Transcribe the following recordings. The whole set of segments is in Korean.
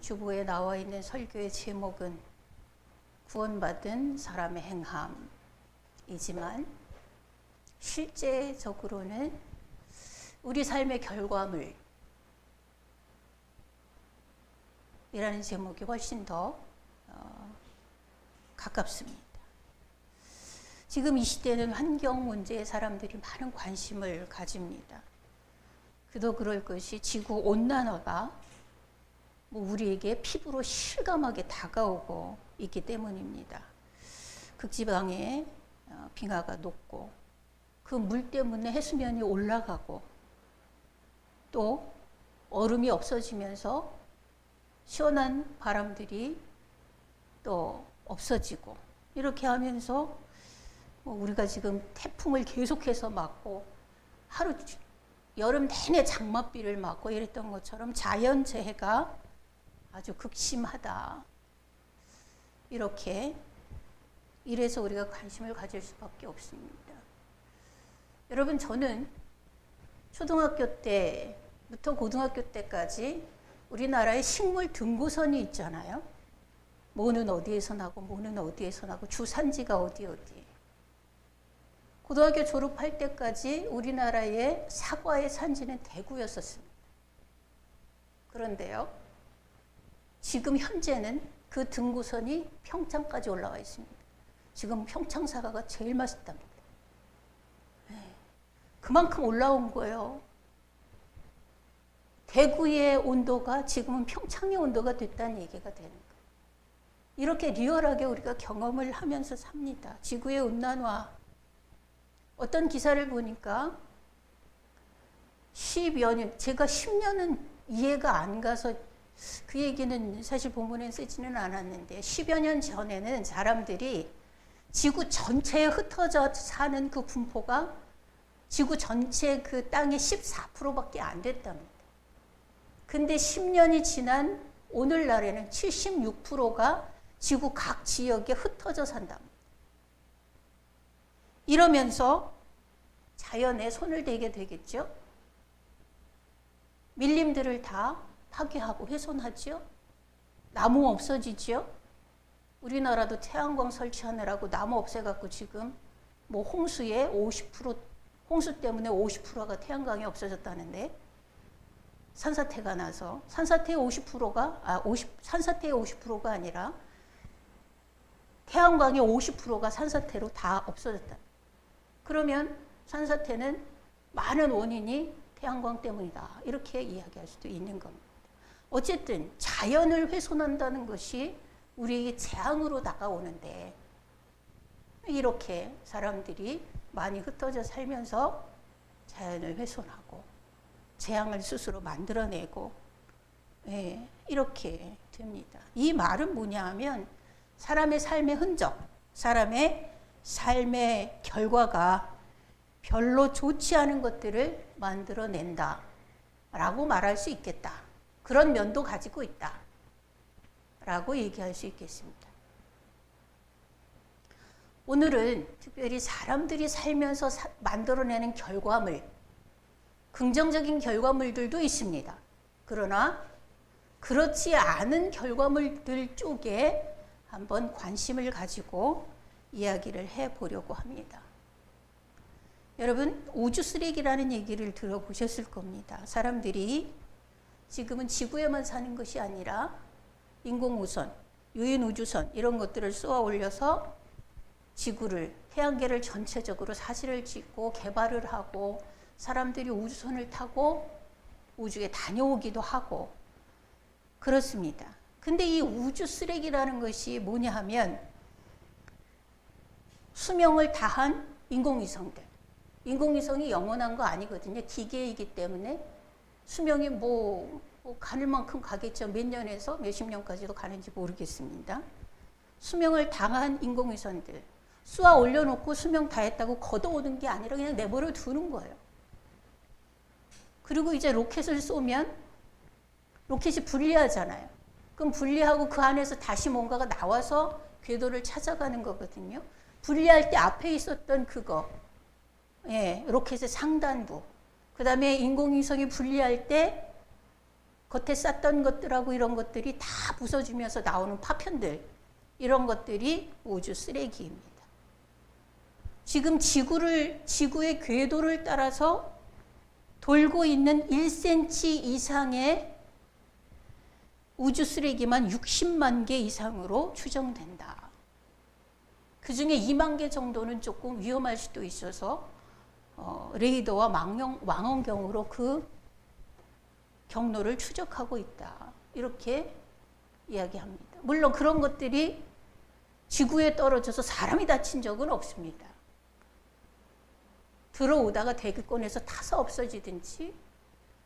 주보에 나와 있는 설교의 제목은 구원받은 사람의 행함이지만 실제적으로는 우리 삶의 결과물 이라는 제목이 훨씬 더 가깝습니다. 지금 이 시대는 환경 문제에 사람들이 많은 관심을 가집니다. 그도 그럴 것이 지구 온난화가 우리에게 피부로 실감하게 다가오고 있기 때문입니다. 극지방에 빙하가 녹고 그 물 때문에 해수면이 올라가고 또 얼음이 없어지면서 시원한 바람들이 또 없어지고 이렇게 하면서 우리가 지금 태풍을 계속해서 맞고 하루 여름 내내 장맛비를 맞고 이랬던 것처럼 자연재해가 아주 극심하다. 이래서 우리가 관심을 가질 수밖에 없습니다. 여러분, 저는 초등학교 때부터 고등학교 때까지 우리나라에 식물 등고선이 있잖아요. 뭐는 어디에서 나고 뭐는 어디에서 나고 주산지가 어디. 고등학교 졸업할 때까지 우리나라의 사과의 산지는 대구였었습니다. 그런데요, 지금 현재는 그 등고선이 평창까지 올라와 있습니다. 지금 평창 사과가 제일 맛있답니다. 그만큼 올라온 거예요. 대구의 온도가 지금은 평창의 온도가 됐다는 얘기가 되는 거예요. 이렇게 리얼하게 우리가 경험을 하면서 삽니다. 지구의 온난화. 어떤 기사를 보니까 10여 년, 제가 10년은 이해가 안 가서 그 얘기는 사실 본문에 쓰지는 않았는데 10여 년 전에는 사람들이 지구 전체에 흩어져 사는 그 분포가 지구 전체 그 땅의 14%밖에 안 됐답니다. 근데 10년이 지난 오늘날에는 76%가 지구 각 지역에 흩어져 산답니다. 이러면서 자연에 손을 대게 되겠죠. 밀림들을 다 파괴하고 훼손하죠. 나무 없어지죠. 우리나라도 태양광 설치하느라고 나무 없애갖고 지금 홍수의 50%, 홍수 때문에 50%가 태양광이 없어졌다는데 산사태가 나서 산사태의 50%가 아니라 태양광의 50%가 산사태로 다 없어졌다. 그러면 산사태는 많은 원인이 태양광 때문이다. 이렇게 이야기할 수도 있는 겁니다. 어쨌든 자연을 훼손한다는 것이 우리에게 재앙으로 다가오는데 이렇게 사람들이 많이 흩어져 살면서 자연을 훼손하고 재앙을 스스로 만들어내고 이렇게 됩니다. 이 말은 뭐냐 하면 사람의 삶의 흔적, 사람의 삶의 결과가 별로 좋지 않은 것들을 만들어낸다 라고 말할 수 있겠다. 그런 면도 가지고 있다 라고 얘기할 수 있겠습니다. 오늘은 특별히 사람들이 살면서 만들어내는 결과물, 긍정적인 결과물들도 있습니다. 그러나 그렇지 않은 결과물들 쪽에 한번 관심을 가지고 이야기를 해보려고 합니다. 여러분, 우주 쓰레기라는 얘기를 들어보셨을 겁니다. 사람들이 지금은 지구에만 사는 것이 아니라 인공우선, 유인우주선 이런 것들을 쏘아 올려서 지구를, 태양계를 전체적으로 사진을 찍고 개발을 하고 사람들이 우주선을 타고 우주에 다녀오기도 하고 그렇습니다. 근데 이 우주 쓰레기라는 것이 뭐냐 하면 수명을 다한 인공위성들. 인공위성이 영원한 거 아니거든요. 기계이기 때문에 수명이 가는 만큼 가겠죠. 몇 년에서 몇십 년까지도 가는지 모르겠습니다. 수명을 다한 인공위성들. 쏘아 올려놓고 수명 다 했다고 걷어오는 게 아니라 그냥 내버려 두는 거예요. 그리고 이제 로켓을 쏘면 로켓이 분리하잖아요. 그럼 분리하고 그 안에서 다시 뭔가가 나와서 궤도를 찾아가는 거거든요. 분리할 때 앞에 있었던 그거, 로켓의 상단부. 그 다음에 인공위성이 분리할 때 겉에 쌌던 것들하고 이런 것들이 다 부서지면서 나오는 파편들, 이런 것들이 우주 쓰레기입니다. 지금 지구의 궤도를 따라서 돌고 있는 1cm 이상의 우주 쓰레기만 60만 개 이상으로 추정된다. 그 중에 2만 개 정도는 조금 위험할 수도 있어서 레이더와 망원경으로 그 경로를 추적하고 있다. 이렇게 이야기합니다. 물론 그런 것들이 지구에 떨어져서 사람이 다친 적은 없습니다. 들어오다가 대기권에서 타서 없어지든지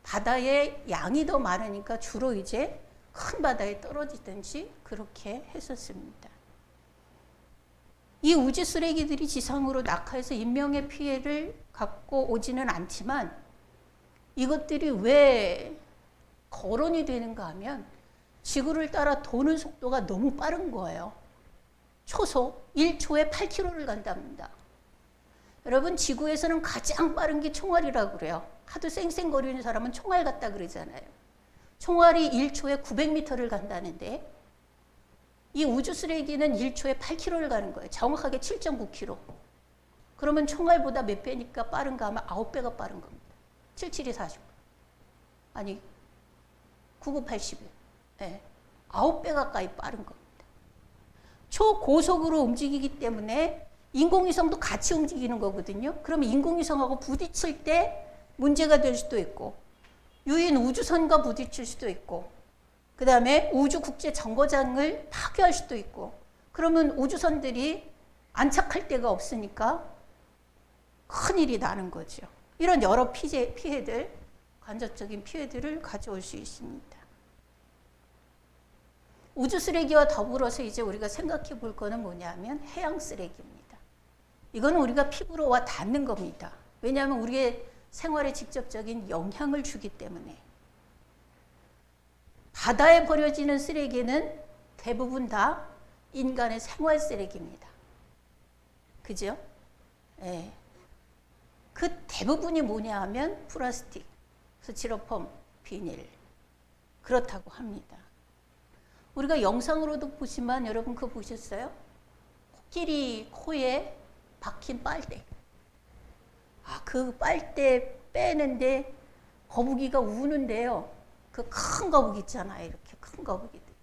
바다의 양이 더 많으니까 주로 이제 큰 바다에 떨어지든지 그렇게 했었습니다. 이 우주 쓰레기들이 지상으로 낙하해서 인명의 피해를 갖고 오지는 않지만 이것들이 왜 거론이 되는가 하면 지구를 따라 도는 속도가 너무 빠른 거예요. 초속 1초에 8km를 간답니다. 여러분, 지구에서는 가장 빠른 게 총알이라고 그래요. 하도 쌩쌩거리는 사람은 총알 같다 그러잖아요. 총알이 1초에 900m를 간다는데 이 우주 쓰레기는 1초에 8km를 가는 거예요. 정확하게 7.9km. 그러면 총알보다 몇 배니까 빠른가 하면 9배가 빠른 겁니다. 77이 40. 아니, 99, 81. 네. 9배 가까이 빠른 겁니다. 초고속으로 움직이기 때문에 인공위성도 같이 움직이는 거거든요. 그러면 인공위성하고 부딪힐 때 문제가 될 수도 있고, 유인 우주선과 부딪힐 수도 있고, 그 다음에 우주국제정거장을 파괴할 수도 있고, 그러면 우주선들이 안착할 데가 없으니까 큰일이 나는 거죠. 이런 여러 피해들, 간접적인 피해들을 가져올 수 있습니다. 우주 쓰레기와 더불어서 이제 우리가 생각해 볼 거는 뭐냐면 해양 쓰레기입니다. 이거는 우리가 피부로 와 닿는 겁니다. 왜냐하면 우리의 생활에 직접적인 영향을 주기 때문에. 바다에 버려지는 쓰레기는 대부분 다 인간의 생활 쓰레기입니다. 그죠? 네. 그 대부분이 뭐냐 하면 플라스틱, 스티로폼, 비닐, 그렇다고 합니다. 우리가 영상으로도 보지만 여러분 그거 보셨어요? 코끼리 코에 박힌 빨대. 그 빨대 빼는데 거북이가 우는데요. 그 큰 거북이 있잖아요. 이렇게 큰 거북이들.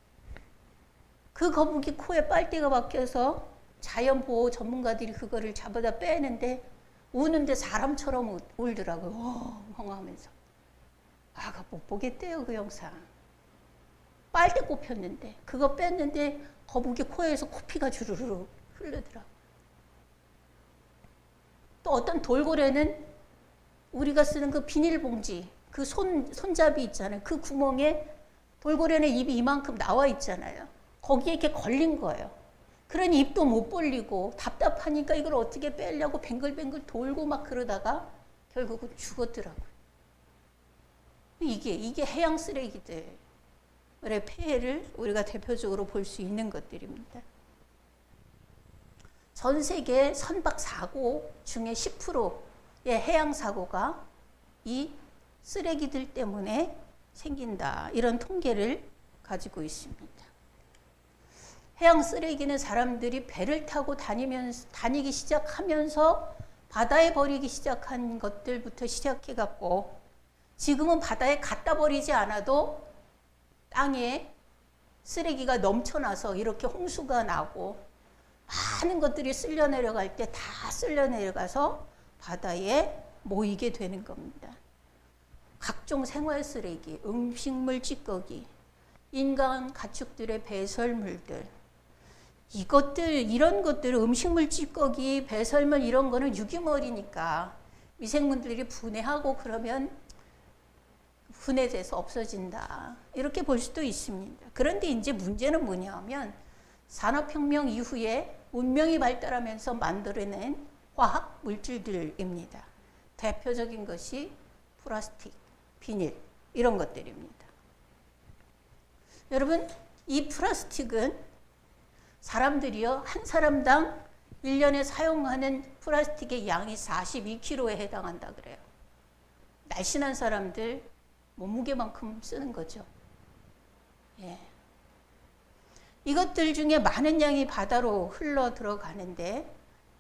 그 거북이 코에 빨대가 박혀서 자연보호 전문가들이 그거를 잡아다 빼는데 우는데 사람처럼 울더라고요. 엉엉하면서. 그거 못 보겠대요, 그 영상. 빨대 꼽혔는데 그거 뺐는데 거북이 코에서 코피가 주르르 흐르더라고요. 또 어떤 돌고래는 우리가 쓰는 그 비닐봉지, 그 손잡이 있잖아요. 그 구멍에 돌고래는 입이 이만큼 나와 있잖아요. 거기에 이렇게 걸린 거예요. 그러니 입도 못 벌리고 답답하니까 이걸 어떻게 빼려고 뱅글뱅글 돌고 막 그러다가 결국은 죽었더라고요. 이게 해양 쓰레기들의 폐해를 우리가 대표적으로 볼 수 있는 것들입니다. 전 세계 선박 사고 중에 10%의 해양 사고가 이 쓰레기들 때문에 생긴다. 이런 통계를 가지고 있습니다. 해양 쓰레기는 사람들이 배를 타고 다니기 시작하면서 바다에 버리기 시작한 것들부터 시작해갖고 지금은 바다에 갖다 버리지 않아도 땅에 쓰레기가 넘쳐나서 이렇게 홍수가 나고 많은 것들이 쓸려 내려갈 때 다 쓸려 내려가서 바다에 모이게 되는 겁니다. 각종 생활 쓰레기, 음식물 찌꺼기, 인간 가축들의 배설물들, 이런 것들, 음식물 찌꺼기, 배설물 이런 거는 유기물이니까 미생물들이 분해하고 그러면 분해돼서 없어진다. 이렇게 볼 수도 있습니다. 그런데 이제 문제는 뭐냐면 산업혁명 이후에 문명이 발달하면서 만들어낸 화학 물질들입니다. 대표적인 것이 플라스틱, 비닐 이런 것들입니다. 여러분, 이 플라스틱은 사람들이요, 한 사람당 1년에 사용하는 플라스틱의 양이 42kg에 해당한다 그래요. 날씬한 사람들, 몸무게만큼 쓰는 거죠. 예. 이것들 중에 많은 양이 바다로 흘러 들어가는데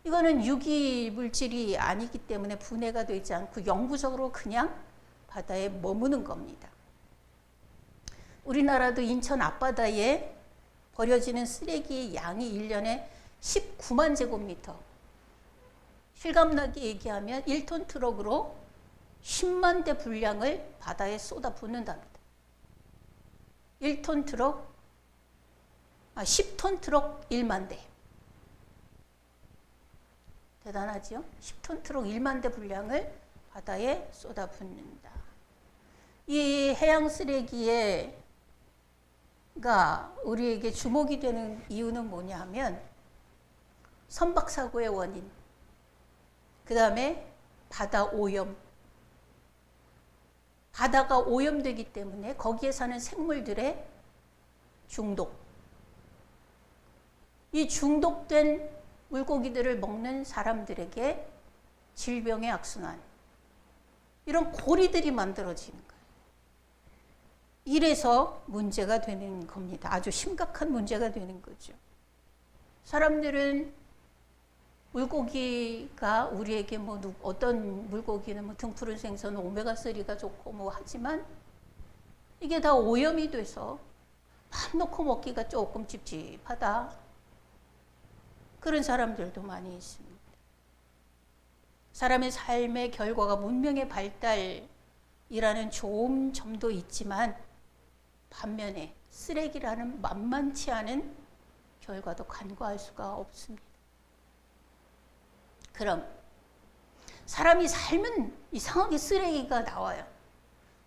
이거는 유기 물질이 아니기 때문에 분해가 되지 않고 영구적으로 그냥 바다에 머무는 겁니다. 우리나라도 인천 앞바다에 버려지는 쓰레기의 양이 1년에 19만 제곱미터. 실감나게 얘기하면 1톤 트럭으로 10만 대 분량을 바다에 쏟아 붓는답니다. 10톤 트럭 1만 대. 대단하죠? 10톤 트럭 1만 대 분량을 바다에 쏟아 붓는다. 이 해양 쓰레기가 우리에게 주목이 되는 이유는 뭐냐 하면 선박사고의 원인, 그 다음에 바다 오염. 바다가 오염되기 때문에 거기에 사는 생물들의 중독. 이 중독된 물고기들을 먹는 사람들에게 질병의 악순환. 이런 고리들이 만들어지는 거예요. 이래서 문제가 되는 겁니다. 아주 심각한 문제가 되는 거죠. 사람들은 물고기가 우리에게 어떤 물고기는 등푸른 생선은 오메가3가 좋고 하지만 이게 다 오염이 돼서 밥 넣고 먹기가 조금 찝찝하다. 그런 사람들도 많이 있습니다. 사람의 삶의 결과가 문명의 발달이라는 좋은 점도 있지만 반면에 쓰레기라는 만만치 않은 결과도 간과할 수가 없습니다. 그럼 사람이 살면 이상하게 쓰레기가 나와요.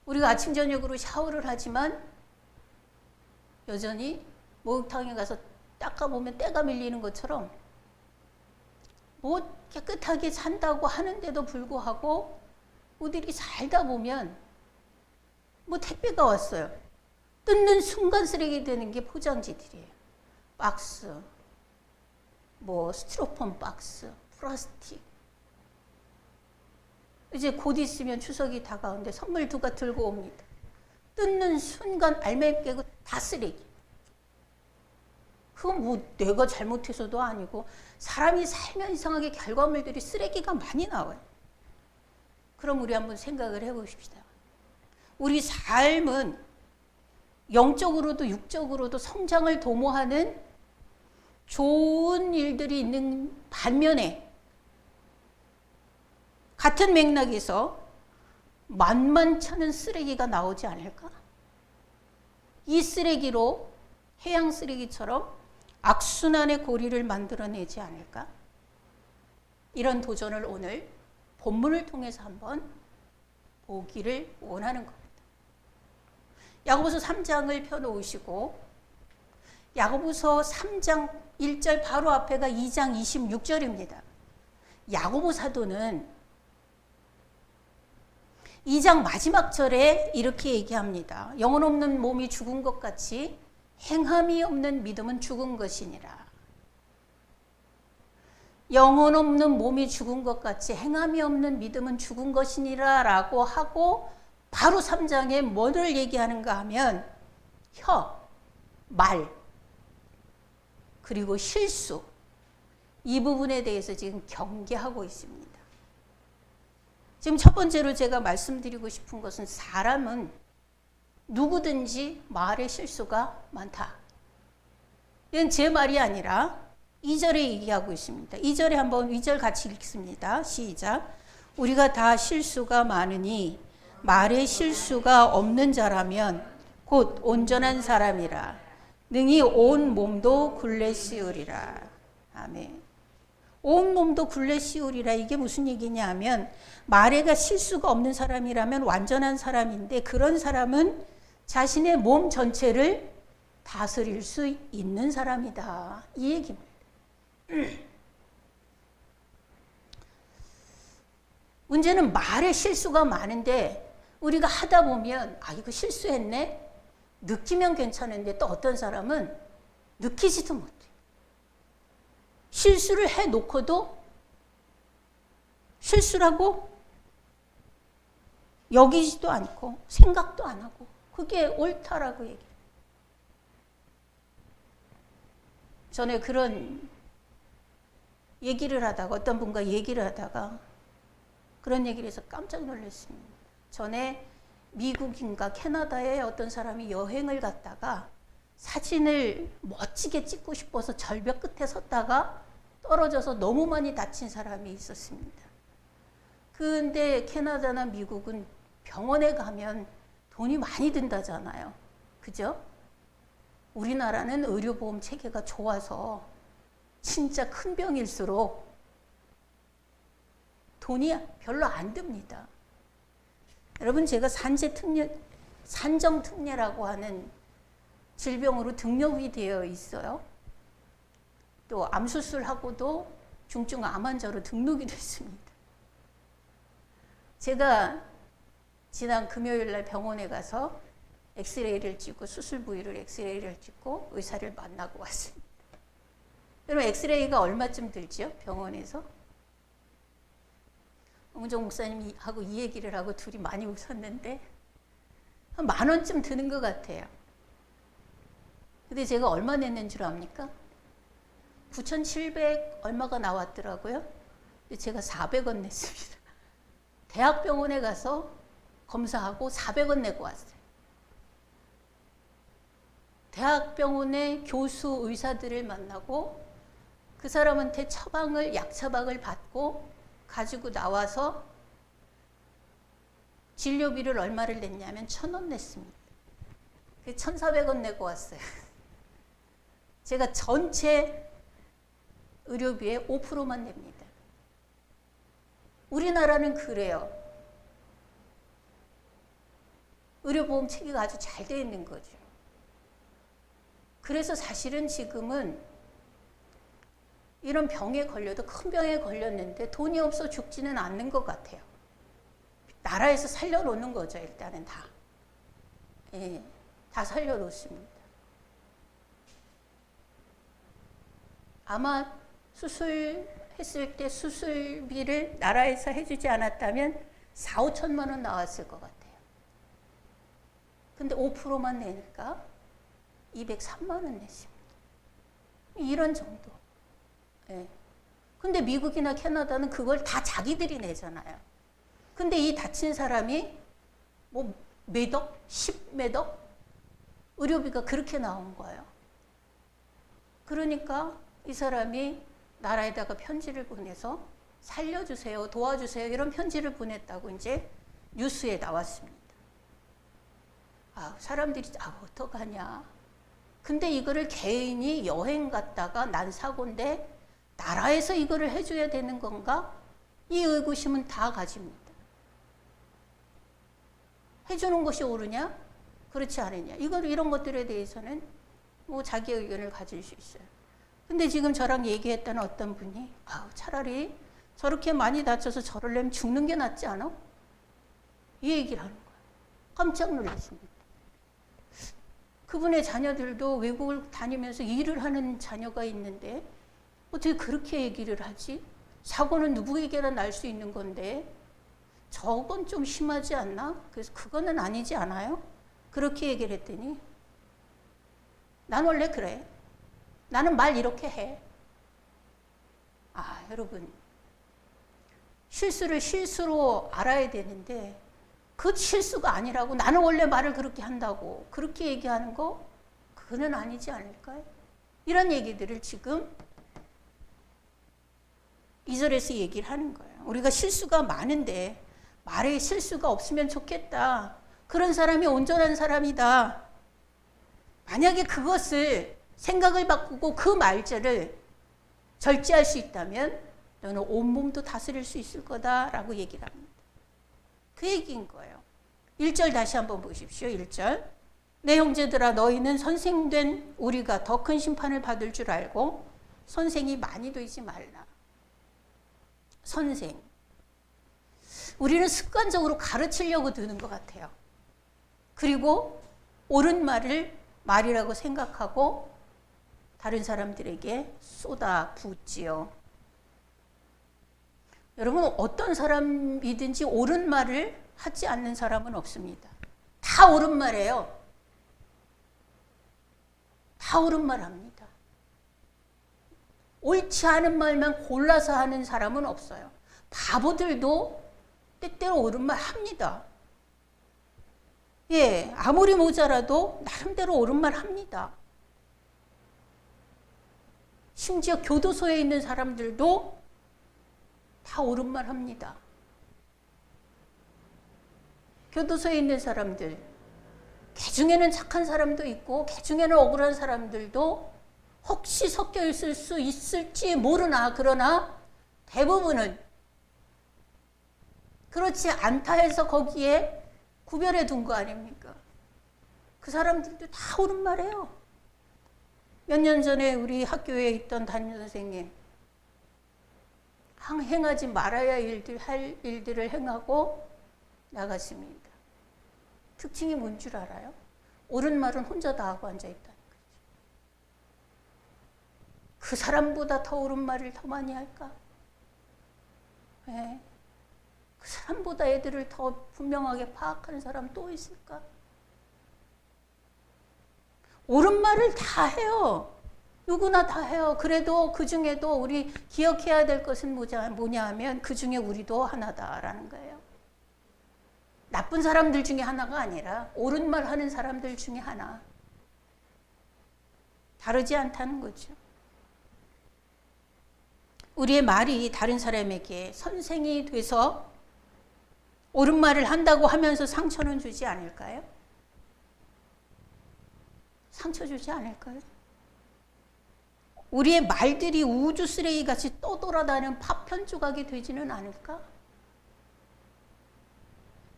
우리가 아침 저녁으로 샤워를 하지만 여전히 목욕탕에 가서 닦아보면 때가 밀리는 것처럼 깨끗하게 산다고 하는데도 불구하고 우리들이 살다 보면 택배가 왔어요. 뜯는 순간 쓰레기 되는 게 포장지들이에요. 박스, 스티로폼 박스, 플라스틱. 이제 곧 있으면 추석이 다가오는데 선물 누가 들고 옵니다. 뜯는 순간 알맹이 깨고 다 쓰레기. 그건 내가 잘못해서도 아니고 사람이 살면 이상하게 결과물들이 쓰레기가 많이 나와요. 그럼 우리 한번 생각을 해보십시다. 우리 삶은 영적으로도 육적으로도 성장을 도모하는 좋은 일들이 있는 반면에 같은 맥락에서 만만찮은 쓰레기가 나오지 않을까? 이 쓰레기로 해양 쓰레기처럼 악순환의 고리를 만들어내지 않을까? 이런 도전을 오늘 본문을 통해서 한번 보기를 원하는 겁니다. 야고보서 3장을 펴놓으시고 야고보서 3장 1절 바로 앞에가 2장 26절입니다. 야고보 사도는 2장 마지막 절에 이렇게 얘기합니다. 영혼 없는 몸이 죽은 것 같이 행함이 없는 믿음은 죽은 것이니라. 영혼 없는 몸이 죽은 것 같이 행함이 없는 믿음은 죽은 것이니라 라고 하고 바로 3장에 뭐를 얘기하는가 하면 말, 그리고 실수, 이 부분에 대해서 지금 경계하고 있습니다. 지금 첫 번째로 제가 말씀드리고 싶은 것은 사람은 누구든지 말에 실수가 많다. 이건 제 말이 아니라 2절에 얘기하고 있습니다. 2절에 한번 2절 같이 읽습니다. 시작. 우리가 다 실수가 많으니 말에 실수가 없는 자라면 곧 온전한 사람이라. 능히 온 몸도 굴레 씌우리라. 아멘. 온 몸도 굴레 씌우리라. 이게 무슨 얘기냐 하면 말에가 실수가 없는 사람이라면 완전한 사람인데 그런 사람은 자신의 몸 전체를 다스릴 수 있는 사람이다. 이 얘기입니다. 문제는 말에 실수가 많은데 우리가 하다 보면 이거 실수했네? 느끼면 괜찮은데 또 어떤 사람은 느끼지도 못해. 실수를 해놓고도 실수라고 여기지도 않고 생각도 안 하고 그게 옳다라고 얘기해요. 전에 그런 얘기를 하다가 어떤 분과 얘기를 하다가 그런 얘기를 해서 깜짝 놀랐습니다. 전에 미국인가 캐나다에 어떤 사람이 여행을 갔다가 사진을 멋지게 찍고 싶어서 절벽 끝에 섰다가 떨어져서 너무 많이 다친 사람이 있었습니다. 근데 캐나다나 미국은 병원에 가면 돈이 많이 든다잖아요. 그죠? 우리나라는 의료보험 체계가 좋아서 진짜 큰 병일수록 돈이 별로 안 듭니다. 여러분, 제가 산정특례라고 하는 질병으로 등록이 되어 있어요. 또 암수술하고도 중증 암 환자로 등록이 됐습니다. 제가 지난 금요일 날 병원에 가서 엑스레이를 찍고 수술 부위를 엑스레이를 찍고 의사를 만나고 왔습니다. 여러분, 엑스레이가 얼마쯤 들죠? 병원에서? 홍정 목사님하고 이 얘기를 하고 둘이 많이 웃었는데 한 10,000원쯤 드는 것 같아요. 근데 제가 얼마 냈는 줄 압니까? 9,700 얼마가 나왔더라고요. 근데 제가 400원 냈습니다. 대학병원에 가서 검사하고 400원 내고 왔어요. 대학병원의 교수 의사들을 만나고 그 사람한테 약 처방을 받고 가지고 나와서 진료비를 얼마를 냈냐면 1,000원 냈습니다. 1,400원 내고 왔어요. 제가 전체 의료비의 5%만 냅니다. 우리나라는 그래요. 의료보험 체계가 아주 잘 되어 있는 거죠. 그래서 사실은 지금은 이런 병에 걸려도 큰 병에 걸렸는데 돈이 없어 죽지는 않는 것 같아요. 나라에서 살려놓는 거죠, 일단은 다. 예, 다 살려놓습니다. 아마 수술했을 때 수술비를 나라에서 해주지 않았다면 4,000~5,000만 원 나왔을 것 같아요. 근데 5%만 내니까 203만 원 냈습니다. 이런 정도. 예. 근데 미국이나 캐나다는 그걸 다 자기들이 내잖아요. 근데 이 다친 사람이 뭐 몇억, 10몇억 의료비가 그렇게 나온 거예요. 그러니까 이 사람이 나라에다가 편지를 보내서 살려주세요, 도와주세요 이런 편지를 보냈다고 이제 뉴스에 나왔습니다. 사람들이 어떡하냐. 근데 이거를 개인이 여행 갔다가 난 사고인데 나라에서 이거를 해줘야 되는 건가? 이 의구심은 다 가집니다. 해주는 것이 옳으냐? 그렇지 않으냐? 이런 것들에 대해서는 뭐 자기 의견을 가질 수 있어요. 근데 지금 저랑 얘기했던 어떤 분이 차라리 저렇게 많이 다쳐서 저를 내면 죽는 게 낫지 않아? 이 얘기를 하는 거예요. 깜짝 놀랐습니다. 그분의 자녀들도 외국을 다니면서 일을 하는 자녀가 있는데 어떻게 그렇게 얘기를 하지? 사고는 누구에게나 날 수 있는 건데 저건 좀 심하지 않나? 그래서 그거는 아니지 않아요? 그렇게 얘기를 했더니 난 원래 그래. 나는 말 이렇게 해. 여러분, 실수를 실수로 알아야 되는데 그 실수가 아니라고 나는 원래 말을 그렇게 한다고 그렇게 얘기하는 거 그거는 아니지 않을까요? 이런 얘기들을 지금 2절에서 얘기를 하는 거예요. 우리가 실수가 많은데 말에 실수가 없으면 좋겠다. 그런 사람이 온전한 사람이다. 만약에 그것을 생각을 바꾸고 그 말절을 절제할 수 있다면 너는 온몸도 다스릴 수 있을 거다라고 얘기를 합니다. 그 얘기인 거예요. 1절 다시 한번 보십시오. 1절. 내 형제들아 너희는 선생된 우리가 더 큰 심판을 받을 줄 알고 선생이 많이 되지 말라. 선생. 우리는 습관적으로 가르치려고 드는 것 같아요. 그리고 옳은 말을 말이라고 생각하고 다른 사람들에게 쏟아붓지요. 여러분, 어떤 사람이든지 옳은 말을 하지 않는 사람은 없습니다. 다 옳은 말이에요. 다 옳은 말 합니다. 옳지 않은 말만 골라서 하는 사람은 없어요. 바보들도 때때로 옳은 말 합니다. 예, 아무리 모자라도 나름대로 옳은 말 합니다. 심지어 교도소에 있는 사람들도 다 옳은 말 합니다. 교도소에 있는 사람들, 개 중에는 착한 사람도 있고 개 중에는 억울한 사람들도 혹시 섞여 있을 수 있을지 모르나, 그러나 대부분은 그렇지 않다 해서 거기에 구별해 둔 거 아닙니까? 그 사람들도 다 옳은 말이에요. 몇 년 전에 우리 학교에 있던 담임 선생님, 행하지 말아야 할 일들을 행하고 나갔습니다. 특징이 뭔 줄 알아요? 옳은 말은 혼자 다 하고 앉아있다는 거죠. 그 사람보다 더 옳은 말을 더 많이 할까? 네. 그 사람보다 애들을 더 분명하게 파악하는 사람 또 있을까? 옳은 말을 다 해요. 누구나 다 해요. 그래도 그 중에도 우리 기억해야 될 것은 뭐냐 하면 그 중에 우리도 하나다라는 거예요. 나쁜 사람들 중에 하나가 아니라 옳은 말 하는 사람들 중에 하나. 다르지 않다는 거죠. 우리의 말이 다른 사람에게 선생이 돼서 옳은 말을 한다고 하면서 상처는 주지 않을까요? 상처 주지 않을까요? 우리의 말들이 우주 쓰레기같이 떠돌아다니는 파편 조각이 되지는 않을까?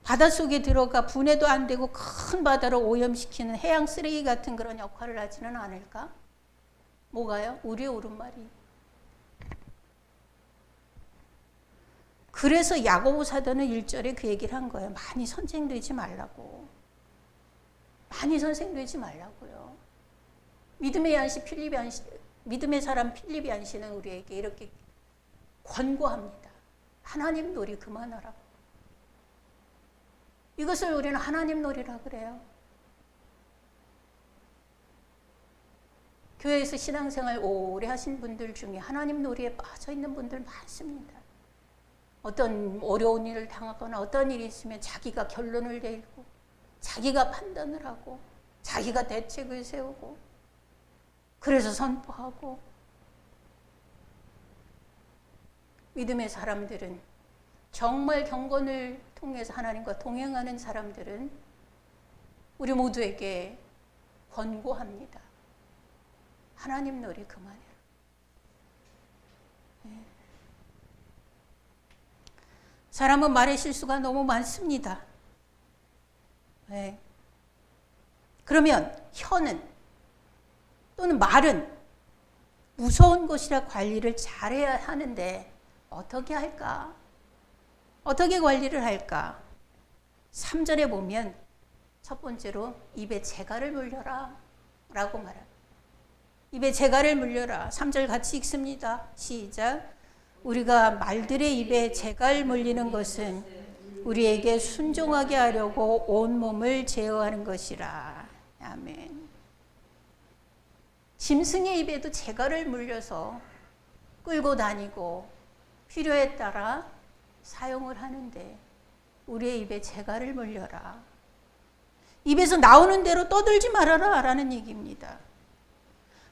바닷속에 들어가 분해도 안 되고 큰 바다를 오염시키는 해양 쓰레기 같은 그런 역할을 하지는 않을까? 뭐가요? 우리의 옳은 말이. 그래서 야고보 사도는 1절에 그 얘기를 한 거예요. 많이 선생되지 말라고. 많이 선생되지 말라고요. 믿음의 사람 필립이 안씨는 우리에게 이렇게 권고합니다. 하나님 놀이 그만하라고. 이것을 우리는 하나님 놀이라 그래요. 교회에서 신앙생활 오래 하신 분들 중에 하나님 놀이에 빠져 있는 분들 많습니다. 어떤 어려운 일을 당하거나 어떤 일이 있으면 자기가 결론을 내리고 자기가 판단을 하고 자기가 대책을 세우고 그래서 선포하고. 믿음의 사람들은, 정말 경건을 통해서 하나님과 동행하는 사람들은 우리 모두에게 권고합니다. 하나님 놀이 그만해라. 사람은 말의 실수가 너무 많습니다. 네. 그러면 혀는 또는 말은 무서운 것이라 관리를 잘해야 하는데 어떻게 할까? 어떻게 관리를 할까? 3절에 보면 첫 번째로 입에 재갈을 물려라 라고 말합니다. 입에 재갈을 물려라. 3절 같이 읽습니다. 시작. 우리가 말들의 입에 재갈 물리는 것은 우리에게 순종하게 하려고 온몸을 제어하는 것이라. 아멘. 짐승의 입에도 재갈을 물려서 끌고 다니고 필요에 따라 사용을 하는데 우리의 입에 재갈을 물려라. 입에서 나오는 대로 떠들지 말아라 라는 얘기입니다.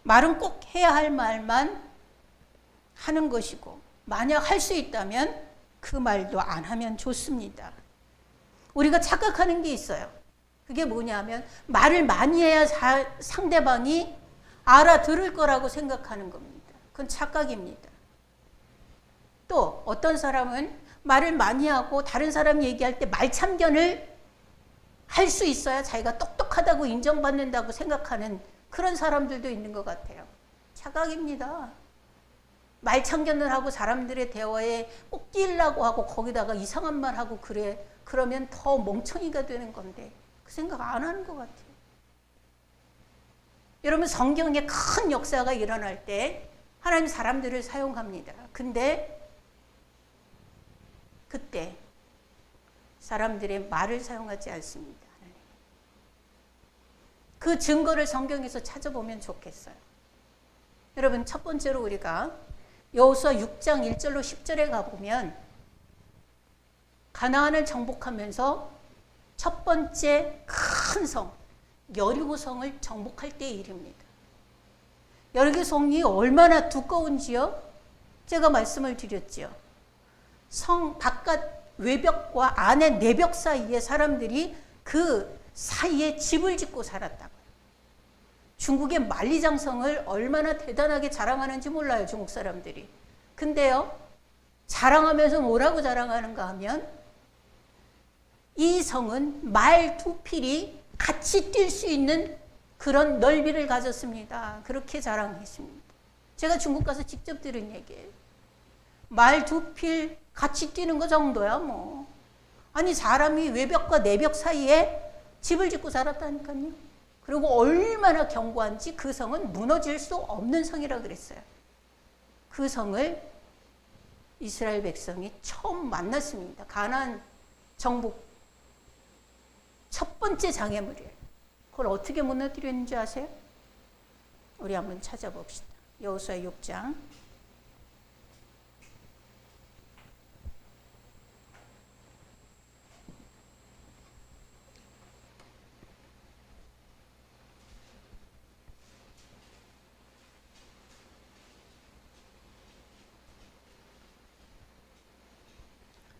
말은 꼭 해야 할 말만 하는 것이고 만약 할 수 있다면 그 말도 안 하면 좋습니다. 우리가 착각하는 게 있어요. 그게 뭐냐면 말을 많이 해야 상대방이 알아들을 거라고 생각하는 겁니다. 그건 착각입니다. 또 어떤 사람은 말을 많이 하고 다른 사람 얘기할 때 말참견을 할 수 있어야 자기가 똑똑하다고 인정받는다고 생각하는 그런 사람들도 있는 것 같아요. 착각입니다. 말참견을 하고 사람들의 대화에 꼭 끼려고 하고 거기다가 이상한 말 하고 그래. 그러면 더 멍청이가 되는 건데 그 생각 안 하는 것 같아요. 여러분 성경에 큰 역사가 일어날 때 하나님 사람들을 사용합니다. 근데 그때 사람들의 말을 사용하지 않습니다. 그 증거를 성경에서 찾아보면 좋겠어요. 여러분, 첫 번째로 우리가 여호수아 6장 1절로 10절에 가보면 가나안을 정복하면서 첫 번째 큰 성, 여리고성을 정복할 때의 일입니다. 여리고성이 얼마나 두꺼운지요? 제가 말씀을 드렸지요. 성 바깥 외벽과 안에 내벽 사이에 사람들이 그 사이에 집을 짓고 살았다고요. 중국의 만리장성을 얼마나 대단하게 자랑하는지 몰라요, 중국 사람들이. 근데요, 자랑하면서 뭐라고 자랑하는가 하면 이 성은 말 두 필이 같이 뛸 수 있는 그런 넓이를 가졌습니다. 그렇게 자랑했습니다. 제가 중국 가서 직접 들은 얘기예요. 말 두 필 같이 뛰는 거 정도야 뭐. 아니, 사람이 외벽과 내벽 사이에 집을 짓고 살았다니까요. 그리고 얼마나 견고한지 그 성은 무너질 수 없는 성이라 그랬어요. 그 성을 이스라엘 백성이 처음 만났습니다. 가나안 정복 첫 번째 장애물이에요. 그걸 어떻게 무너뜨렸는지 아세요? 우리 한번 찾아봅시다. 여호수아 6장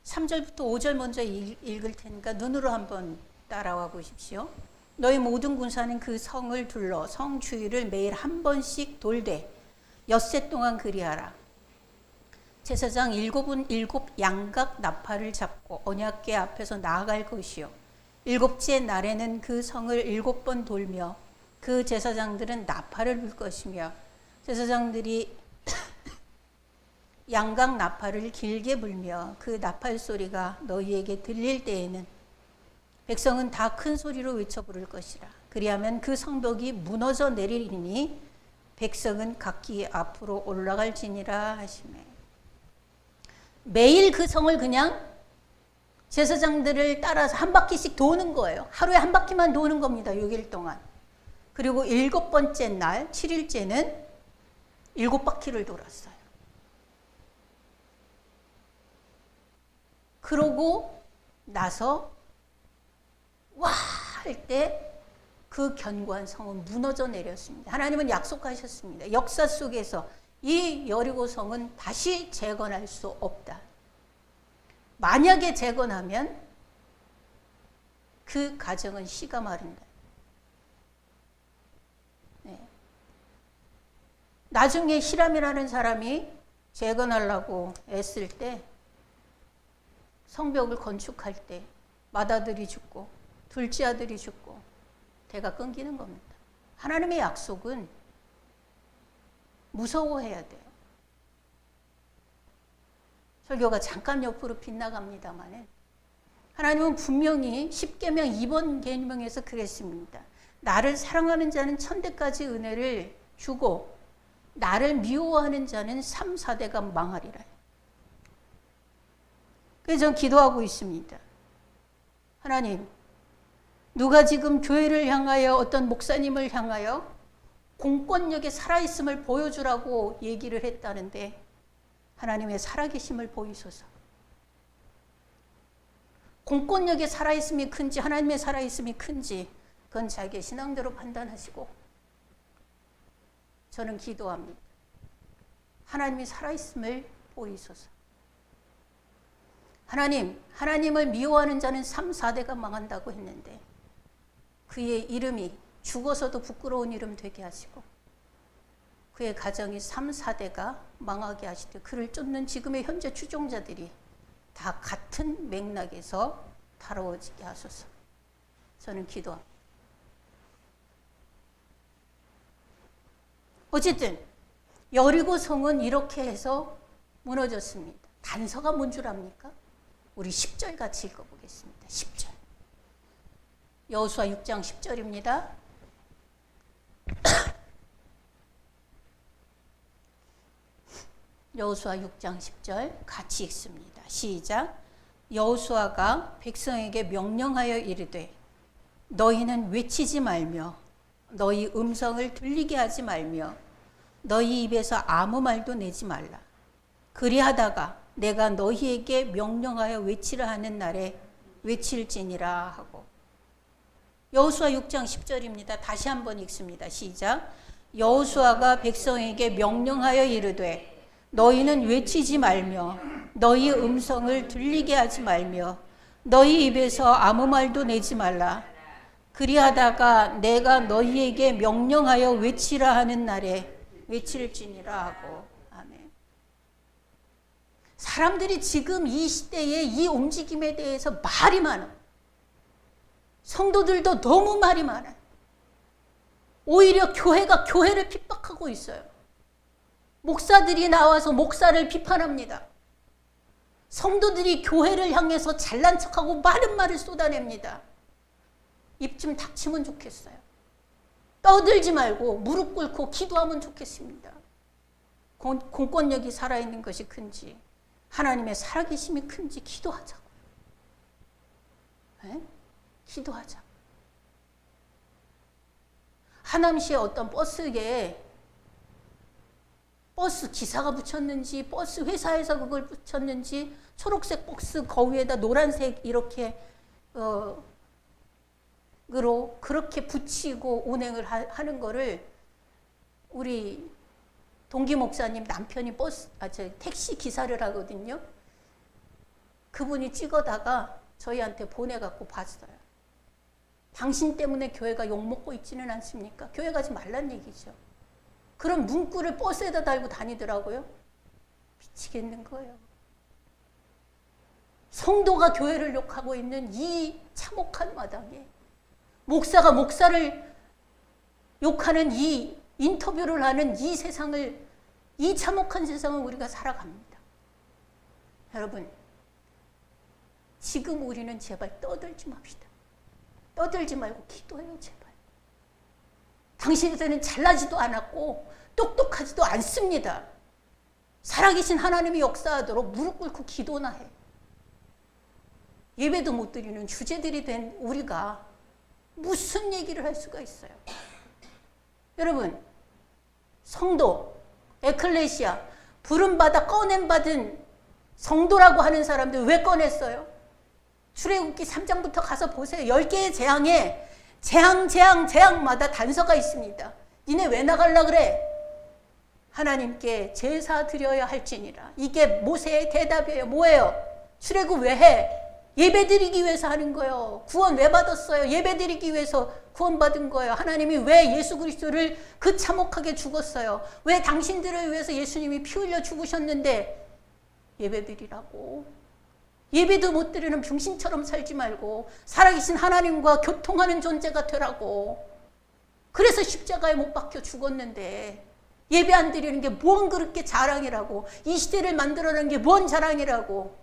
3절부터 5절 먼저 읽을 테니까 눈으로 한번 따라와 보십시오. 너희 모든 군사는 그 성을 둘러 성 주위를 매일 한 번씩 돌되 엿새 동안 그리하라. 제사장 일곱 양각 나팔을 잡고 언약궤 앞에서 나아갈 것이요. 일곱째 날에는 그 성을 7번 돌며 그 제사장들은 나팔을 불 것이며 제사장들이 양각 나팔을 길게 불며 그 나팔 소리가 너희에게 들릴 때에는 백성은 다 큰 소리로 외쳐 부를 것이라. 그리하면 그 성벽이 무너져 내리리니 백성은 각기 앞으로 올라갈지니라 하시매. 매일 그 성을 그냥 제사장들을 따라서 한 바퀴씩 도는 거예요. 하루에 한 바퀴만 도는 겁니다. 6일 동안. 그리고 7번째 날 7일째는 7바퀴를 돌았어요. 그러고 나서 와 할 때 그 견고한 성은 무너져 내렸습니다. 하나님은 약속하셨습니다. 역사 속에서 이 여리고 성은 다시 재건할 수 없다. 만약에 재건하면 그 가정은 씨가 마른다. 네. 나중에 히람이라는 사람이 재건하려고 애쓸 때 성벽을 건축할 때 맏아들이 죽고 둘째 아들이 죽고 대가 끊기는 겁니다. 하나님의 약속은 무서워해야 돼요. 설교가 잠깐 옆으로 빗나갑니다만 하나님은 분명히 10계명 2번 계명에서 그랬습니다. 나를 사랑하는 자는 천대까지 은혜를 주고 나를 미워하는 자는 3, 4대가 망하리라. 그래서 저는 기도하고 있습니다. 하나님, 누가 지금 교회를 향하여 어떤 목사님을 향하여 공권력의 살아있음을 보여주라고 얘기를 했다는데 하나님의 살아계심을 보이소서. 공권력의 살아있음이 큰지 하나님의 살아있음이 큰지 그건 자기의 신앙대로 판단하시고 저는 기도합니다. 하나님이 살아있음을 보이소서. 하나님을 미워하는 자는 3, 4대가 망한다고 했는데 그의 이름이 죽어서도 부끄러운 이름 되게 하시고 그의 가정이 3, 4대가 망하게 하시되 그를 쫓는 지금의 현재 추종자들이 다 같은 맥락에서 다뤄지게 하소서. 저는 기도합니다. 어쨌든 여리고 성은 이렇게 해서 무너졌습니다. 단서가 뭔 줄 압니까? 우리 10절 같이 읽어보겠습니다. 10절. 여호수아 6장 10절입니다. 여호수아 6장 10절 같이 읽습니다. 시작. 여호수아가 백성에게 명령하여 이르되 너희는 외치지 말며 너희 음성을 들리게 하지 말며 너희 입에서 아무 말도 내지 말라. 그리하다가 내가 너희에게 명령하여 외치라 하는 날에 외칠지니라 하고. 여호수아 6장 10절입니다. 다시 한번 읽습니다. 시작. 여호수아가 백성에게 명령하여 이르되 너희는 외치지 말며 너희 음성을 들리게 하지 말며 너희 입에서 아무 말도 내지 말라. 그리하다가 내가 너희에게 명령하여 외치라 하는 날에 외칠지니라 하고. 아멘. 사람들이 지금 이 시대의 이 움직임에 대해서 말이 많아. 성도들도 너무 말이 많아요. 오히려 교회가 교회를 핍박하고 있어요. 목사들이 나와서 목사를 비판합니다. 성도들이 교회를 향해서 잘난 척하고 많은 말을 쏟아냅니다. 입 좀 닥치면 좋겠어요. 떠들지 말고 무릎 꿇고 기도하면 좋겠습니다. 공권력이 살아있는 것이 큰지 하나님의 살아계심이 큰지 기도하자고요. 네? 기도하자. 하남시의 어떤 버스에 버스 기사가 붙였는지 버스 회사에서 그걸 붙였는지 초록색 박스 거위에다 노란색 이렇게 으로 그렇게 붙이고 운행을 하는 거를 우리 동기 목사님 남편이 택시 기사를 하거든요. 그분이 찍어다가 저희한테 보내갖고 봤어요. 당신 때문에 교회가 욕먹고 있지는 않습니까? 교회 가지 말란 얘기죠. 그런 문구를 버스에다 달고 다니더라고요. 미치겠는 거예요. 성도가 교회를 욕하고 있는 이 참혹한 마당에 목사가 목사를 욕하는 이 인터뷰를 하는 이 세상을, 이 참혹한 세상을 우리가 살아갑니다. 여러분, 지금 우리는 제발 떠들지 맙시다. 떠들지 말고 기도해요, 제발. 당신들은 잘나지도 않았고 똑똑하지도 않습니다. 살아계신 하나님이 역사하도록 무릎 꿇고 기도나 해. 예배도 못 드리는 주제들이 된 우리가 무슨 얘기를 할 수가 있어요? 여러분, 성도, 에클레시아, 부름받아 꺼냄받은 성도라고 하는 사람들 왜 꺼냈어요? 출애굽기 3장부터 가서 보세요. 10개의 재앙에 재앙마다 단서가 있습니다. 니네 왜 나가려 그래? 하나님께 제사 드려야 할지니라. 이게 모세의 대답이에요. 뭐예요? 출애굽 왜 해? 예배 드리기 위해서 하는 거예요. 구원 왜 받았어요? 예배 드리기 위해서 구원받은 거예요. 하나님이 왜 예수 그리스도를 그 참혹하게 죽었어요? 왜 당신들을 위해서 예수님이 피 흘려 죽으셨는데 예배 드리라고. 예배도 못 드리는 병신처럼 살지 말고 살아계신 하나님과 교통하는 존재가 되라고. 그래서 십자가에 못 박혀 죽었는데 예배 안 드리는 게 뭔 그렇게 자랑이라고. 이 시대를 만들어낸 게 뭔 자랑이라고.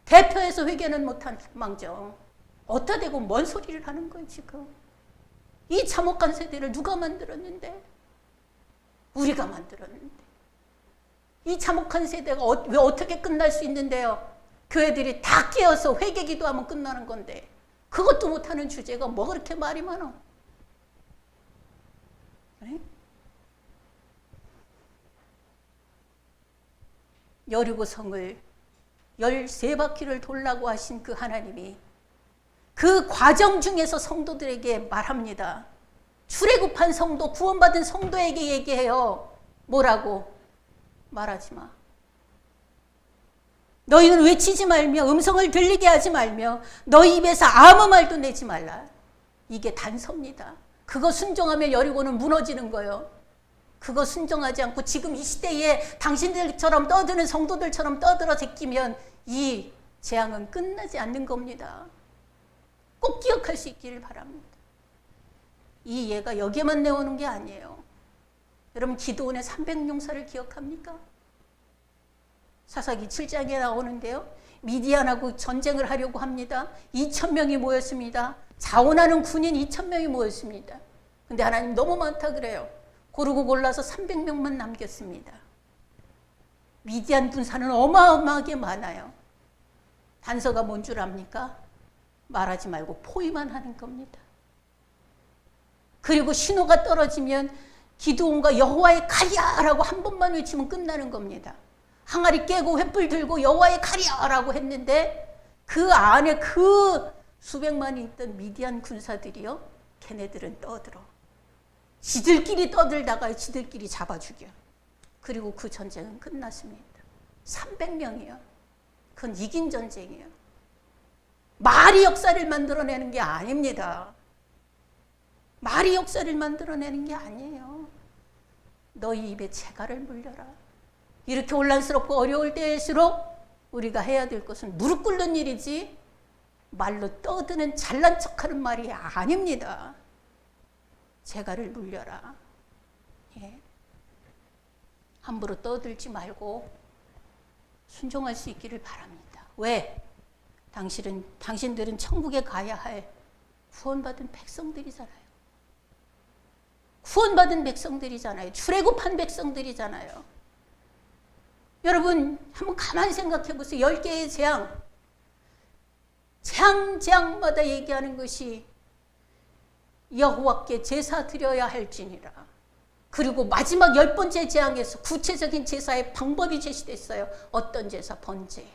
대표에서 회개는 못한 망정 어디다 대고 뭔 소리를 하는 거예요 지금. 이 참혹한 세대를 누가 만들었는데? 우리가 만들었는데. 이 참혹한 세대가 왜 어떻게 끝날 수 있는데요? 교회들이 다 깨어서 회개 기도하면 끝나는 건데 그것도 못하는 주제가 뭐 그렇게 말이 많아? 그래? 여리고성을 13바퀴를 돌라고 하신 그 하나님이 그 과정 중에서 성도들에게 말합니다. 출애굽한 성도, 구원받은 성도에게 얘기해요. 뭐라고? 말하지 마. 너희는 외치지 말며 음성을 들리게 하지 말며 너희 입에서 아무 말도 내지 말라. 이게 단서입니다. 그거 순종하면 여리고는 무너지는 거예요. 그거 순종하지 않고 지금 이 시대에 당신들처럼 떠드는 성도들처럼 떠들어 제끼면 이 재앙은 끝나지 않는 겁니다. 꼭 기억할 수 있기를 바랍니다. 이 예가 여기에만 내오는 게 아니에요. 여러분 기드온의 300용사를 기억합니까? 사사기 7장에 나오는데요. 미디안하고 전쟁을 하려고 합니다. 2,000명이 모였습니다. 자원하는 군인 2,000명이 모였습니다. 근데 하나님 너무 많다 그래요. 고르고 골라서 300명만 남겼습니다. 미디안 군사는 어마어마하게 많아요. 단서가 뭔 줄 압니까? 말하지 말고 포위만 하는 겁니다. 그리고 신호가 떨어지면 기드온과 여호와의 칼이야라고 한 번만 외치면 끝나는 겁니다. 항아리 깨고 횃불 들고 여호와의 칼이야라고 했는데 그 안에 그 수백만이 있던 미디안 군사들이요, 걔네들은 떠들어. 지들끼리 떠들다가 지들끼리 잡아 죽여. 그리고 그 전쟁은 끝났습니다. 300명이요. 그건 이긴 전쟁이에요. 말이 역사를 만들어내는 게 아닙니다. 말이 역사를 만들어내는 게 아니에요. 너희 입에 재갈을 물려라. 이렇게 혼란스럽고 어려울 때일수록 우리가 해야 될 것은 무릎 꿇는 일이지 말로 떠드는 잘난 척하는 말이 아닙니다. 재갈을 물려라. 예. 함부로 떠들지 말고 순종할 수 있기를 바랍니다. 왜? 당신들은 천국에 가야 할 구원받은 백성들이잖아요. 구원받은 백성들이잖아요. 출애굽한 백성들이잖아요. 여러분 한번 가만히 생각해 보세요. 10개의 재앙마다 얘기하는 것이 여호와께 제사 드려야 할지니라. 그리고 마지막 10번째 재앙에서 구체적인 제사의 방법이 제시됐어요. 어떤 제사? 번제.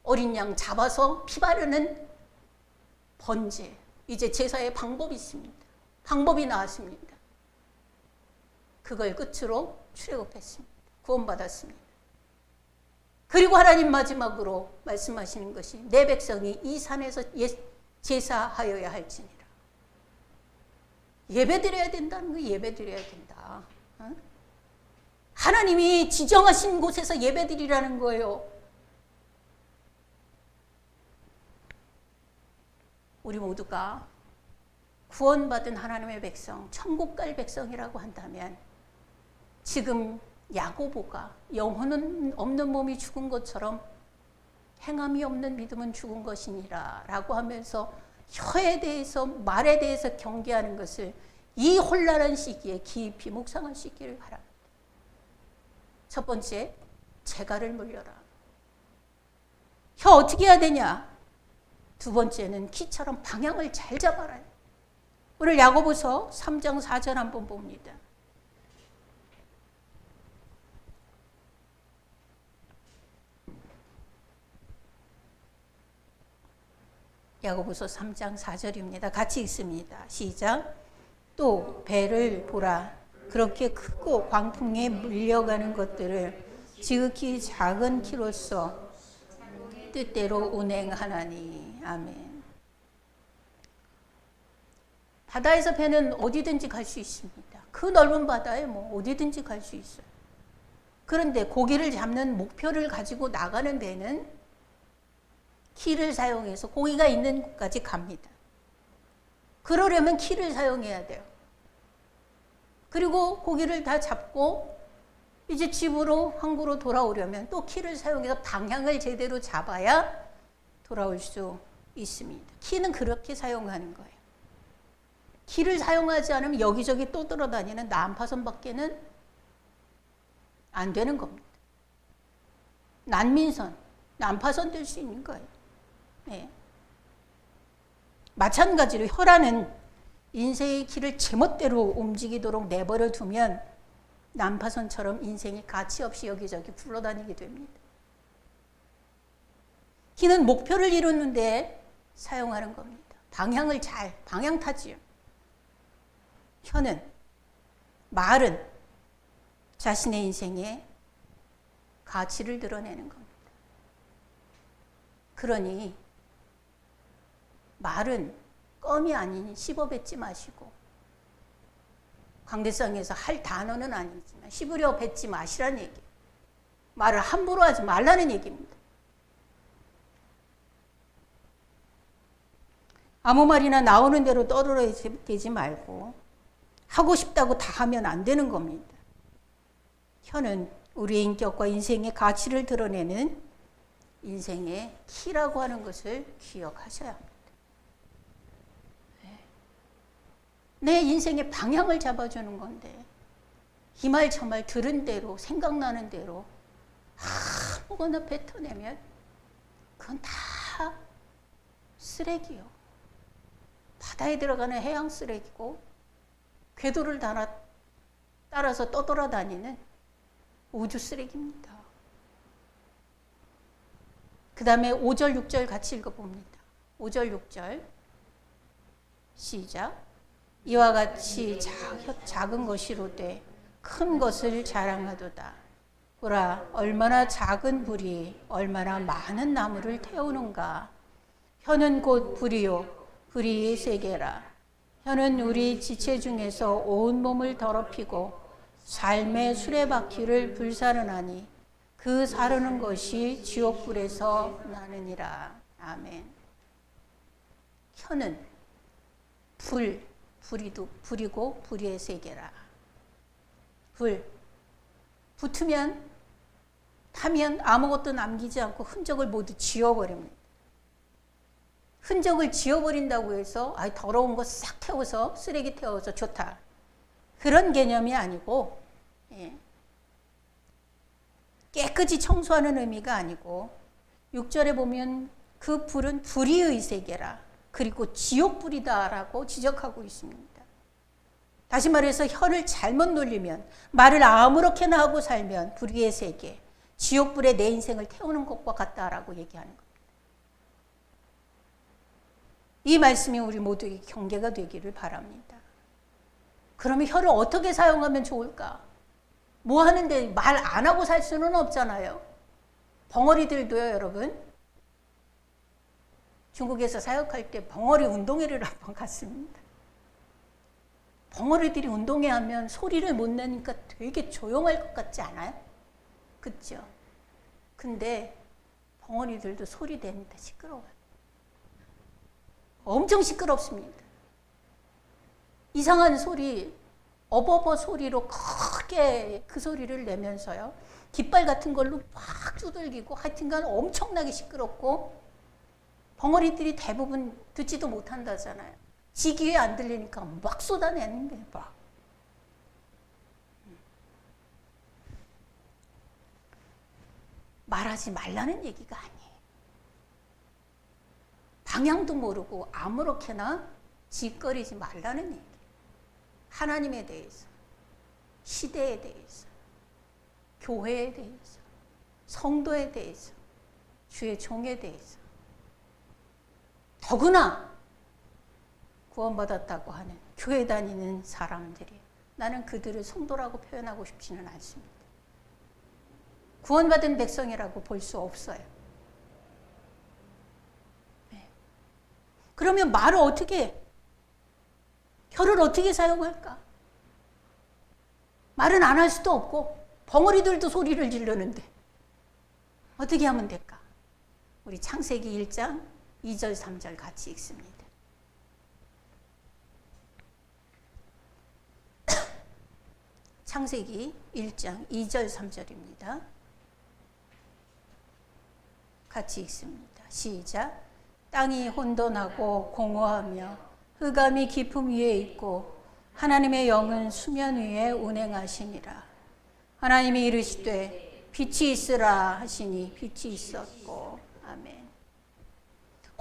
어린 양 잡아서 피 바르는 번제. 이제 제사의 방법이 있습니다. 방법이 나왔습니다. 그걸 끝으로 출애굽했습니다. 구원받았습니다. 그리고 하나님 마지막으로 말씀하시는 것이 내 백성이 이 산에서 제사하여야 할지니라. 예배드려야 된다는 거, 예배드려야 된다. 하나님이 지정하신 곳에서 예배드리라는 거예요. 우리 모두가 구원받은 하나님의 백성, 천국 갈 백성이라고 한다면 지금 야고보가 영혼은 없는 몸이 죽은 것처럼 행함이 없는 믿음은 죽은 것이니라 라고 하면서 혀에 대해서, 말에 대해서 경계하는 것을 이 혼란한 시기에 깊이 묵상할 수 있기를 바랍니다. 첫 번째, 재갈을 물려라. 혀 어떻게 해야 되냐? 두 번째는 키처럼 방향을 잘 잡아라. 오늘 야고보서 3장 4절 한번 봅니다. 야고보서 3장 4절입니다. 같이 읽습니다. 시작. 또 배를 보라. 그렇게 크고 광풍에 물려가는 것들을 지극히 작은 키로서 뜻대로 운행하나니. 아멘. 바다에서 배는 어디든지 갈 수 있습니다. 그 넓은 바다에 뭐 어디든지 갈 수 있어요. 그런데 고기를 잡는 목표를 가지고 나가는 배는 키를 사용해서 고기가 있는 곳까지 갑니다. 그러려면 키를 사용해야 돼요. 그리고 고기를 다 잡고 이제 집으로, 항구로 돌아오려면 또 키를 사용해서 방향을 제대로 잡아야 돌아올 수 있습니다. 키는 그렇게 사용하는 거예요. 키를 사용하지 않으면 여기저기 떠돌아다니는 난파선밖에는 안 되는 겁니다. 난민선, 난파선 될 수 있는 거예요. 네. 마찬가지로 혀라는 인생의 길을 제멋대로 움직이도록 내버려 두면 난파선처럼 인생이 가치 없이 여기저기 굴러다니게 됩니다. 키는 목표를 이루는데 사용하는 겁니다. 방향을 방향 타지요. 혀는, 말은 자신의 인생에 가치를 드러내는 겁니다. 그러니 말은 껌이 아니니 씹어뱉지 마시고, 광대상에서 할 단어는 아니지만 씹으려 뱉지 마시라는 얘기예요. 말을 함부로 하지 말라는 얘기입니다. 아무 말이나 나오는 대로 떠들어대지 말고 하고 싶다고 다 하면 안 되는 겁니다. 혀는 우리의 인격과 인생의 가치를 드러내는 인생의 키라고 하는 것을 기억하셔야 합니다. 내 인생의 방향을 잡아주는 건데 이 말 저 말 들은 대로 생각나는 대로 아무거나 뱉어내면 그건 다 쓰레기요. 바다에 들어가는 해양 쓰레기고 궤도를 따라서 떠돌아다니는 우주 쓰레기입니다. 그 다음에 5절, 6절 같이 읽어봅니다. 5절, 6절 시작. 이와 같이 작은 것이로되 큰 것을 자랑하도다. 보라, 얼마나 작은 불이 얼마나 많은 나무를 태우는가. 혀는 곧 불이요 불이 세계라. 혀는 우리 지체 중에서 온몸을 더럽히고 삶의 수레바퀴를 불사르나니 그 사르는 것이 지옥불에서 나느니라. 아멘. 혀는 불이고 불의 세계라. 불 붙으면 타면 아무것도 남기지 않고 흔적을 모두 지워버립니다. 흔적을 지워버린다고 해서 더러운 거 싹 태워서 쓰레기 태워서 좋다. 그런 개념이 아니고 깨끗이 청소하는 의미가 아니고 6절에 보면 그 불은 불의의 세계라. 그리고 지옥불이다라고 지적하고 있습니다. 다시 말해서 혀를 잘못 놀리면 말을 아무렇게나 하고 살면 불의의 세계, 지옥불에 내 인생을 태우는 것과 같다라고 얘기하는 겁니다. 이 말씀이 우리 모두에게 경계가 되기를 바랍니다. 그러면 혀를 어떻게 사용하면 좋을까? 뭐 하는데 말 안 하고 살 수는 없잖아요. 벙어리들도요, 여러분. 중국에서 사역할 때 벙어리 운동회를 한번 갔습니다. 벙어리들이 운동회 하면 소리를 못 내니까 되게 조용할 것 같지 않아요? 그렇죠? 근데 벙어리들도 소리 내는데 시끄러워요. 엄청 시끄럽습니다. 이상한 소리, 어버버 소리로 크게 그 소리를 내면서요. 깃발 같은 걸로 막 두들기고 하여튼간 엄청나게 시끄럽고 벙어리들이 대부분 듣지도 못한다잖아요. 지 귀에 안 들리니까 막 쏟아내는 거예요. 막. 말하지 말라는 얘기가 아니에요. 방향도 모르고 아무렇게나 짓거리지 말라는 얘기예요. 하나님에 대해서, 시대에 대해서, 교회에 대해서, 성도에 대해서, 주의 종에 대해서. 더구나 구원받았다고 하는 교회 다니는 사람들이 나는 그들을 성도라고 표현하고 싶지는 않습니다. 구원받은 백성이라고 볼 수 없어요. 네. 그러면 말을 어떻게, 혀를 어떻게 사용할까? 말은 안 할 수도 없고 벙어리들도 소리를 지르는데 어떻게 하면 될까? 우리 창세기 1장 2절 3절 같이 읽습니다. 창세기 1장 2절 3절입니다. 같이 읽습니다. 시작. 땅이 혼돈하고 공허하며 흑암이 깊음 위에 있고 하나님의 영은 수면 위에 운행하시니라. 하나님이 이르시되 빛이 있으라 하시니 빛이 있었고. 아멘.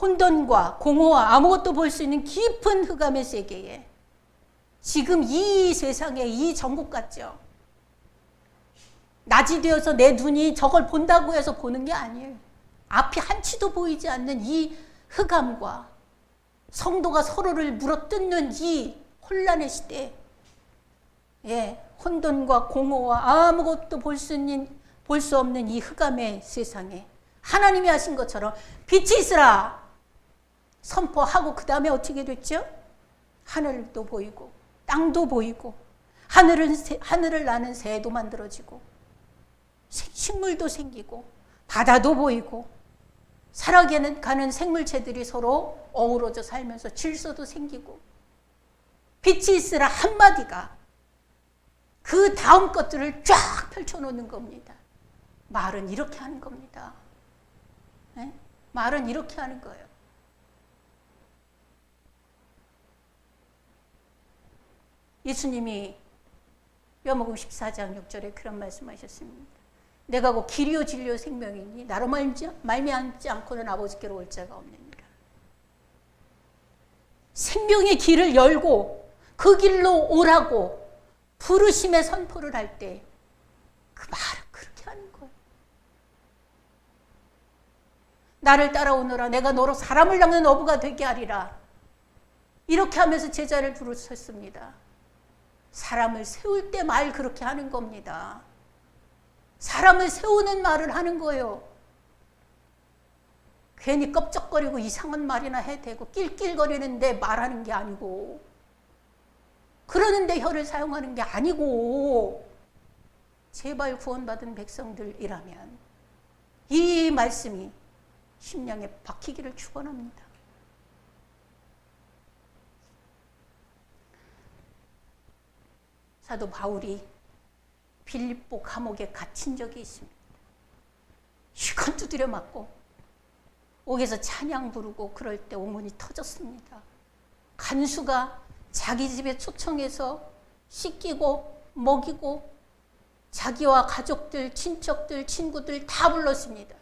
혼돈과 공허와 아무것도 볼 수 있는 깊은 흑암의 세계에 지금 이 세상에 이 전국 같죠? 낮이 되어서 내 눈이 저걸 본다고 해서 보는 게 아니에요. 앞이 한치도 보이지 않는 이 흑암과 성도가 서로를 물어뜯는 이 혼란의 시대에 혼돈과 공허와 아무것도 볼 수 없는 이 흑암의 세상에 하나님이 하신 것처럼 빛이 있으라 선포하고 그 다음에 어떻게 됐죠? 하늘도 보이고 땅도 보이고 하늘을 나는 새도 만들어지고 식물도 생기고 바다도 보이고 살아가는 생물체들이 서로 어우러져 살면서 질서도 생기고 빛이 있으라 한마디가 그 다음 것들을 쫙 펼쳐놓는 겁니다. 말은 이렇게 하는 겁니다. 네? 말은 이렇게 하는 거예요. 예수님이 요한복음 14장 6절에 그런 말씀하셨습니다. 내가 곧 길이요 진리요 생명이니 나로 말미암지 않고는 아버지께로 올 자가 없느니라. 생명의 길을 열고 그 길로 오라고 부르심의 선포를 할 때 그 말은 그렇게 하는 거예요. 나를 따라오너라 내가 너로 사람을 낚는 어부가 되게 하리라. 이렇게 하면서 제자를 부르셨습니다. 사람을 세울 때 말 그렇게 하는 겁니다. 사람을 세우는 말을 하는 거예요. 괜히 껍적거리고 이상한 말이나 해대고 낄낄거리는데 말하는 게 아니고, 그러는데 혀를 사용하는 게 아니고, 제발 구원받은 백성들이라면 이 말씀이 심령에 박히기를 축원합니다. 사도 바울이 빌립보 감옥에 갇힌 적이 있습니다. 시건 두드려 맞고 옥에서 찬양 부르고 그럴 때 옹문이 터졌습니다. 간수가 자기 집에 초청해서 씻기고 먹이고 자기와 가족들, 친척들, 친구들 다 불렀습니다.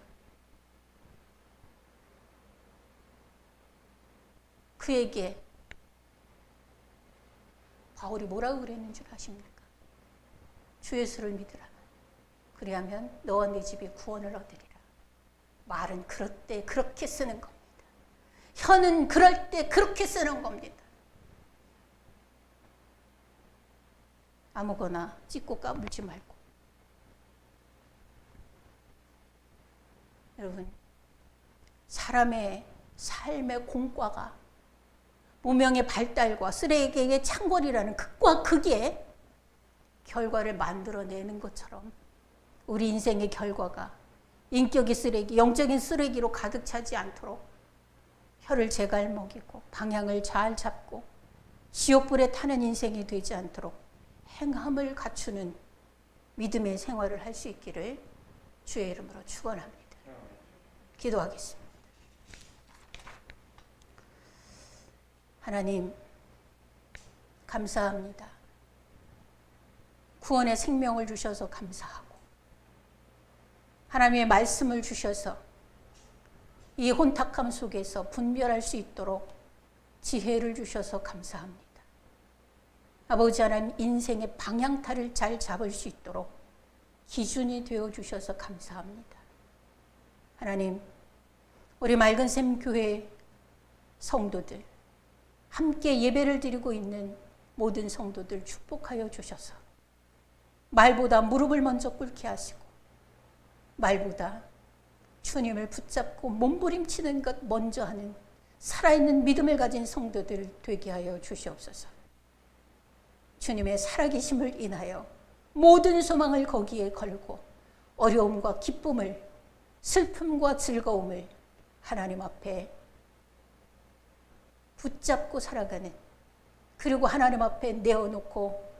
그에게 바울이 뭐라고 그랬는 줄 아십니까? 주 예수를 믿으라. 그리하면 너와 네 집이 구원을 얻으리라. 말은 그럴 때 그렇게 쓰는 겁니다. 혀는 그럴 때 그렇게 쓰는 겁니다. 아무거나 찢고 까불지 말고. 여러분, 사람의 삶의 공과가 무명의 발달과 쓰레기의 창궐이라는 극과 극의 결과를 만들어내는 것처럼 우리 인생의 결과가 인격의 쓰레기, 영적인 쓰레기로 가득 차지 않도록 혀를 제갈 먹이고 방향을 잘 잡고 지옥불에 타는 인생이 되지 않도록 행함을 갖추는 믿음의 생활을 할 수 있기를 주의 이름으로 축원합니다. 기도하겠습니다. 하나님, 감사합니다. 구원의 생명을 주셔서 감사하고 하나님의 말씀을 주셔서 이 혼탁함 속에서 분별할 수 있도록 지혜를 주셔서 감사합니다. 아버지 하나님, 인생의 방향타를 잘 잡을 수 있도록 기준이 되어주셔서 감사합니다. 하나님, 우리 맑은샘 교회 성도들, 함께 예배를 드리고 있는 모든 성도들 축복하여 주셔서 말보다 무릎을 먼저 꿇게 하시고 말보다 주님을 붙잡고 몸부림치는 것 먼저 하는 살아있는 믿음을 가진 성도들 되게 하여 주시옵소서. 주님의 살아계심을 인하여 모든 소망을 거기에 걸고 어려움과 기쁨을, 슬픔과 즐거움을 하나님 앞에 붙잡고 살아가는, 그리고 하나님 앞에 내어놓고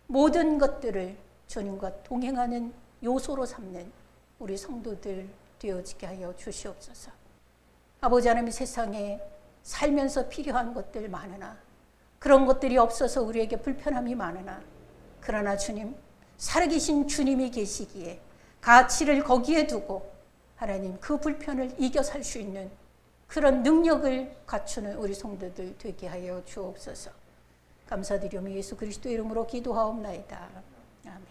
모든 것들을 주님과 동행하는 요소로 삼는 우리 성도들 되어지게 하여 주시옵소서. 아버지 하나님, 세상에 살면서 필요한 것들 많으나 그런 것들이 없어서 우리에게 불편함이 많으나, 그러나 주님, 살아계신 주님이 계시기에 가치를 거기에 두고 하나님 그 불편을 이겨 살 수 있는 그런 능력을 갖추는 우리 성도들 되게 하여 주옵소서. 감사드리며 예수 그리스도 이름으로 기도하옵나이다. 아멘.